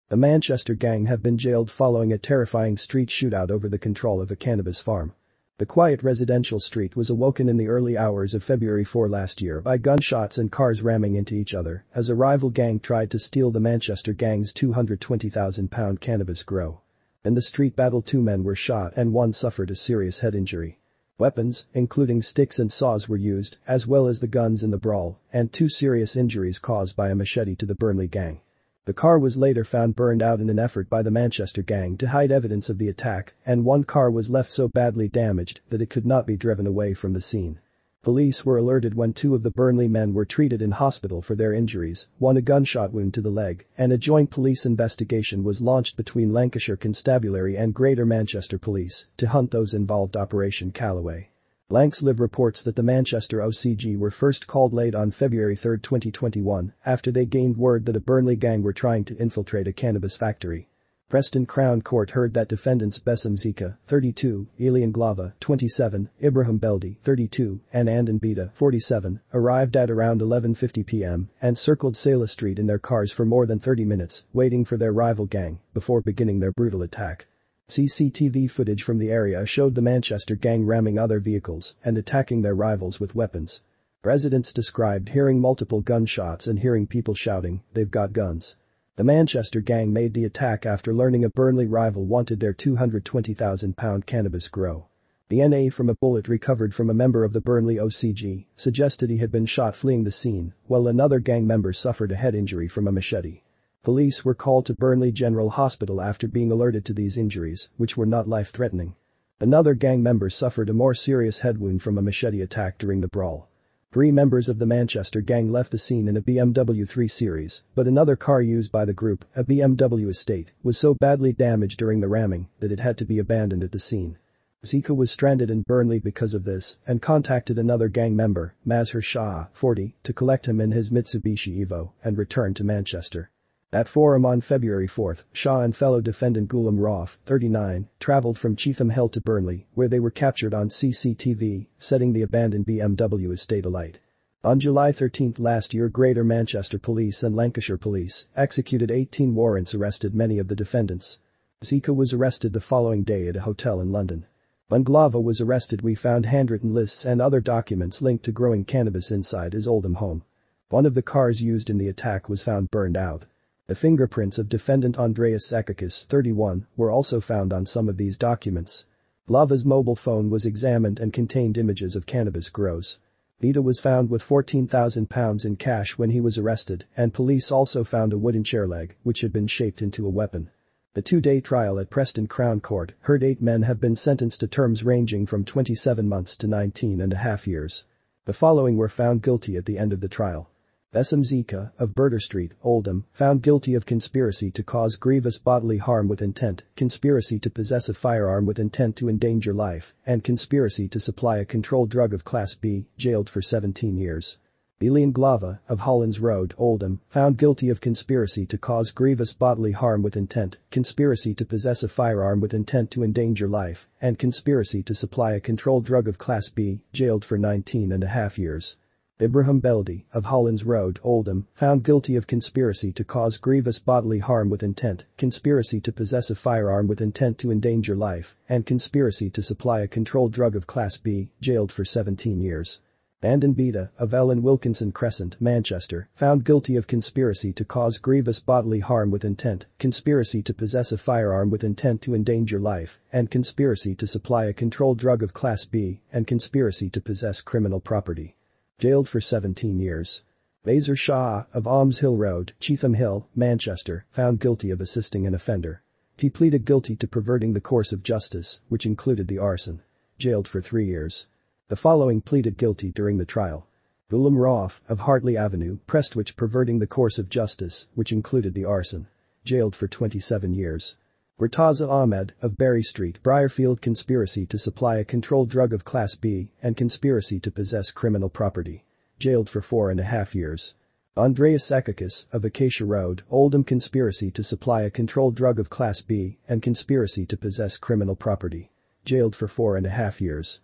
The Manchester gang have been jailed following a terrifying street shootout over the control of a cannabis farm. The quiet residential street was awoken in the early hours of February 4 last year by gunshots and cars ramming into each other as a rival gang tried to steal the Manchester gang's £220,000 cannabis grow. In the street battle, 2 men were shot and 1 suffered a serious head injury. Weapons, including sticks and saws, were used, as well as the guns in the brawl, and 2 serious injuries caused by a machete to the Burnley gang. The car was later found burned out in an effort by the Manchester gang to hide evidence of the attack, and 1 car was left so badly damaged that it could not be driven away from the scene. Police were alerted when 2 of the Burnley men were treated in hospital for their injuries, 1 a gunshot wound to the leg, and a joint police investigation was launched between Lancashire Constabulary and Greater Manchester Police to hunt those involved. Operation Callaway. Lancs Live reports that the Manchester OCG were first called late on February 3, 2021, after they gained word that a Burnley gang were trying to infiltrate a cannabis factory. Preston Crown Court heard that defendants Bessam Zika, 32, Elian Glava, 27, Ibrahim Beldi, 32, and Andan Bida, 47, arrived at around 11:50 p.m. and circled Salus Street in their cars for more than 30 minutes, waiting for their rival gang, before beginning their brutal attack. CCTV footage from the area showed the Manchester gang ramming other vehicles and attacking their rivals with weapons. Residents described hearing multiple gunshots and hearing people shouting, "They've got guns." The Manchester gang made the attack after learning a Burnley rival wanted their £220,000 cannabis grow. DNA from a bullet recovered from a member of the Burnley OCG suggested he had been shot fleeing the scene, while another gang member suffered a head injury from a machete. Police were called to Burnley General Hospital after being alerted to these injuries, which were not life-threatening. Another gang member suffered a more serious head wound from a machete attack during the brawl. 3 members of the Manchester gang left the scene in a BMW 3 Series, but another car used by the group, a BMW Estate, was so badly damaged during the ramming that it had to be abandoned at the scene. Zika was stranded in Burnley because of this and contacted another gang member, Mazhar Shah, 40, to collect him in his Mitsubishi Evo and return to Manchester. At 4 am on February 4, Shah and fellow defendant Ghulam Rauf, 39, travelled from Cheetham Hill to Burnley, where they were captured on CCTV, setting the abandoned BMW estate alight. On July 13 last year, Greater Manchester Police and Lancashire Police executed 18 warrants, arrested many of the defendants. Zika was arrested the following day at a hotel in London. When Glava was arrested, we found handwritten lists and other documents linked to growing cannabis inside his Oldham home. One of the cars used in the attack was found burned out. The fingerprints of defendant Andreas Zakakis, 31, were also found on some of these documents. Glava's mobile phone was examined and contained images of cannabis grows. Bida was found with £14,000 in cash when he was arrested, and police also found a wooden chair leg, which had been shaped into a weapon. The 2-day trial at Preston Crown Court heard 8 men have been sentenced to terms ranging from 27 months to 19.5 years. The following were found guilty at the end of the trial. Bessam Zika, of Wilton Street, Oldham, found guilty of conspiracy to cause grievous bodily harm with intent, conspiracy to possess a firearm with intent to endanger life, and conspiracy to supply a controlled drug of Class B, jailed for 17 years. Elian Glava, of Hollands Road, Oldham, found guilty of conspiracy to cause grievous bodily harm with intent, conspiracy to possess a firearm with intent to endanger life, and conspiracy to supply a controlled drug of Class B, jailed for 19.5 years. Ibrahim Beldi, of Hollands Road, Oldham, found guilty of conspiracy to cause grievous bodily harm with intent, conspiracy to possess a firearm with intent to endanger life, and conspiracy to supply a controlled drug of Class B, jailed for 17 years. Andan Bida, of Ellen Wilkinson Crescent, Manchester, found guilty of conspiracy to cause grievous bodily harm with intent, conspiracy to possess a firearm with intent to endanger life, and conspiracy to supply a controlled drug of Class B, and conspiracy to possess criminal property. Jailed for 17 years. Mazhar Shah, of Alms Hill Road, Cheetham Hill, Manchester, found guilty of assisting an offender. He pleaded guilty to perverting the course of justice, which included the arson. Jailed for 3 years. The following pleaded guilty during the trial. Ghulam Rauf, of Hartley Avenue, Prestwich, perverting the course of justice, which included the arson. Jailed for 27 years. Murtaza Ahmed, of Berry Street, Briarfield, conspiracy to supply a controlled drug of Class B, and conspiracy to possess criminal property. Jailed for 4.5 years. Andreas Zakakis, of Burnley, Oldham, found guilty of conspiracy to cause grievous bodily harm with intent, conspiracy to possess a firearm with intent to endanger life, and conspiracy to supply a controlled drug of Class B, jailed for 17 years. The following pleaded guilty during the trial. Ghulam Rauf, of Hartley Avenue, Prestwich, perverting the course of justice, which included the arson. Jailed for 27 years. Murtaza Ahmed, of Berry Street, Briarfield, conspiracy to supply a controlled drug of Class B, and conspiracy to possess criminal property. Jailed for 4.5 years. Andreas Zakakis, of Acacia Road, Oldham, conspiracy to supply a controlled drug of Class B, and conspiracy to possess criminal property. Jailed for 4.5 years.